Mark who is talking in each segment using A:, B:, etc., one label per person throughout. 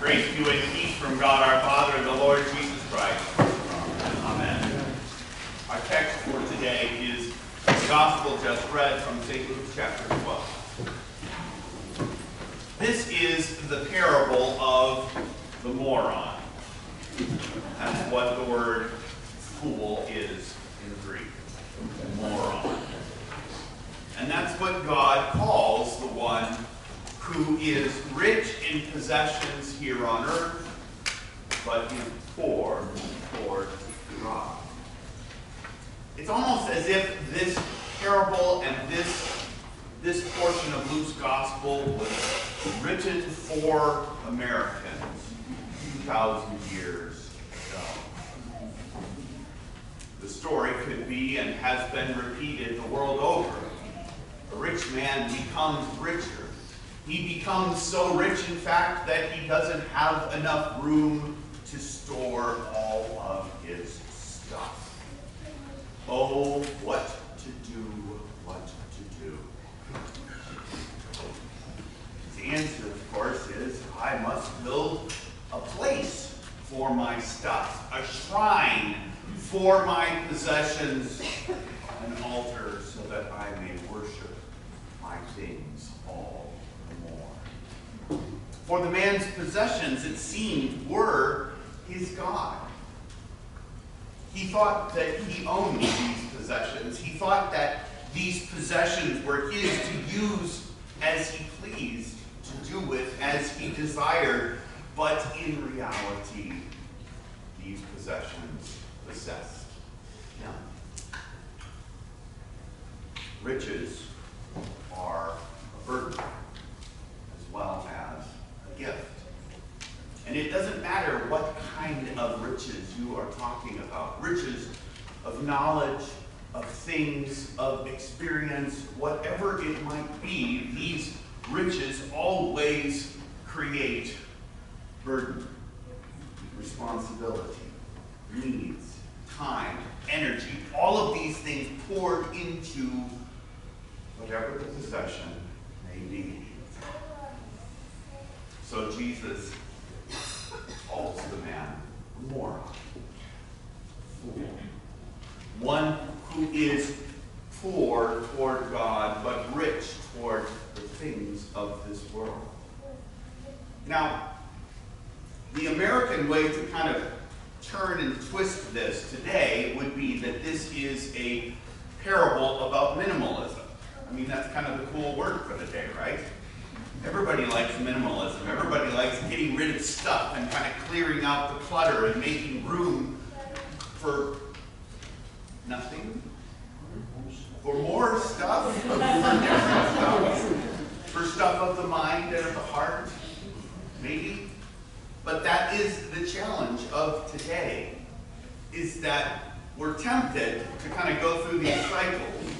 A: Grace to you and peace from God our Father and the Lord Jesus Christ. Amen. Our text for today is the Gospel just read from St. Luke chapter 12. This is the parable of the moron. That's what the word fool is in Greek. Moron. And that's what God calls the one who is rich in possessions here on earth, but is poor toward God. It's almost as if this parable and this portion of Luke's gospel was written for Americans 2,000 years ago. The story could be and has been repeated the world over. A rich man becomes richer. He becomes so rich, in fact, that he doesn't have enough room to store all of his stuff. Oh, what to do, what to do. The answer, of course, is I must build a place for my stuff, a shrine for my possessions, an altar so that I may worship my things all the more. For the man's possessions, it seemed, were his God. He thought that he owned these possessions. He thought that these possessions were his to use as he pleased, to do with as he desired. But in reality, these possessions possessed him. Riches are a burden as well as a gift. And it doesn't matter what kind of riches you are talking about. Riches of knowledge, of things, of experience, whatever it might be, these riches always create burden, responsibility, needs, time, energy. All of these things poured into whatever the possession may be. So Jesus calls the man a moron, fool, one who is poor toward God but rich toward the things of this world. Now, the American way to kind of turn and twist this today would be that this is a parable about minimalism. I mean, that's kind of the cool word for the day, right? Everybody likes minimalism. Everybody likes getting rid of stuff and kind of clearing out the clutter and making room for nothing, for more stuff, for different stuff, for stuff of the mind and of the heart, maybe. But that is the challenge of today, is that we're tempted to kind of go through these cycles,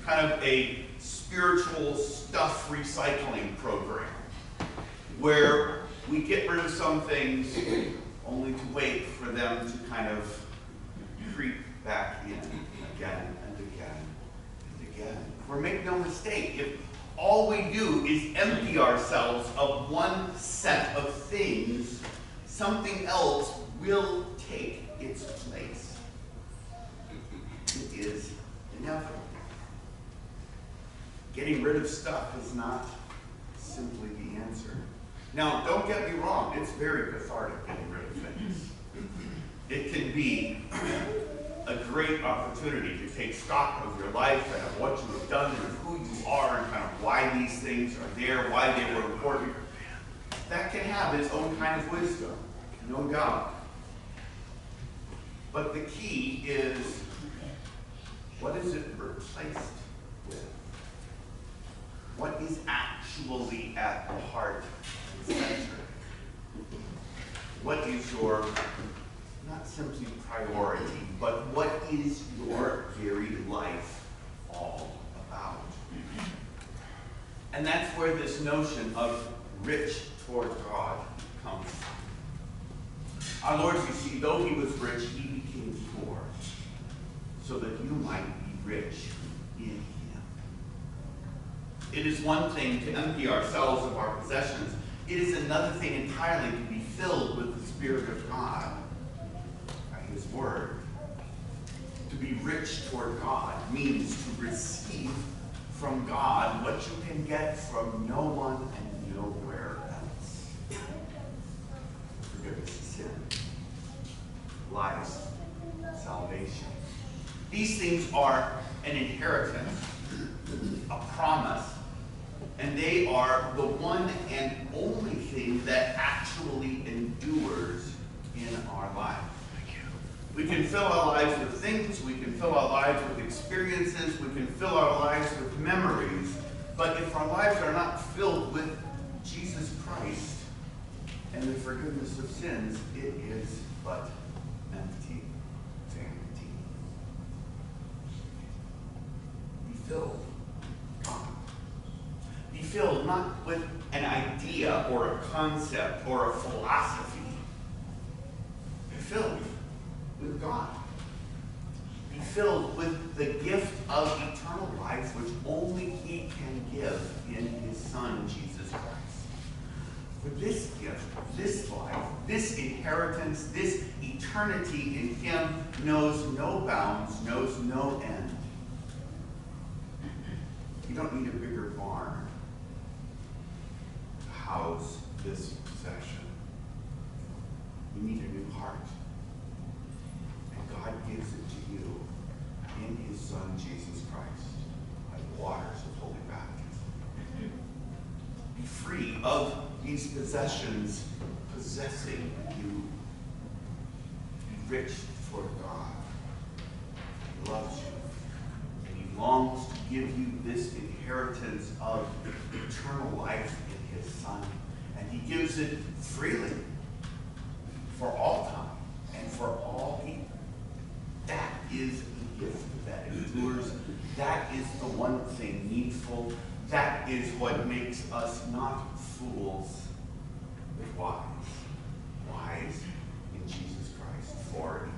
A: kind of a spiritual stuff recycling program, where we get rid of some things only to wait for them to kind of creep back in again and again and again. For make no mistake, if all we do is empty ourselves of one set of things, something else will take its place. It is inevitable. Getting rid of stuff is not simply the answer. Now, don't get me wrong, it's very cathartic getting rid of things. It can be a great opportunity to take stock of your life and of what you have done and of who you are and kind of why these things are there, why they were important. That can have its own kind of wisdom, no doubt. But the key is, what is it replaced with? What is actually at the heart and center? What is your, not simply priority, but what is your very life all about? And that's where this notion of rich toward God comes from. Our Lord, you see, though he was rich, he became poor, so that you might be rich in him. It is one thing to empty ourselves of our possessions It is another thing entirely to be filled with the Spirit of God by His Word. To be rich toward God means to receive from God what you can get from no one and nowhere else. Forgiveness of sin, life, salvation. These things are an inheritance, a promise, and they are the one and only thing that actually endures in our life. We can fill our lives with things, we can fill our lives with experiences, we can fill our lives with memories, but if our lives are not filled with Jesus Christ and the forgiveness of sins, it is but empty vanity. Be filled, God. Be filled not with an idea or a concept or a philosophy. Be filled with God. Be filled with the gift of eternal life which only He can give in His Son, Jesus Christ. For this gift, this life, this inheritance, this eternity in Him knows no bounds, knows no end. You don't need a bigger barn to house this possession. You need a new heart. God gives it to you in His Son, Jesus Christ, by the waters of holy baptism. Be free of these possessions possessing you. Be rich toward God. He loves you, and He longs to give you this inheritance of eternal life in His Son. And He gives it freely for all time and for all people. That is the gift that endures. That is the one thing needful. That is what makes us not fools, but wise. Wise in Jesus Christ for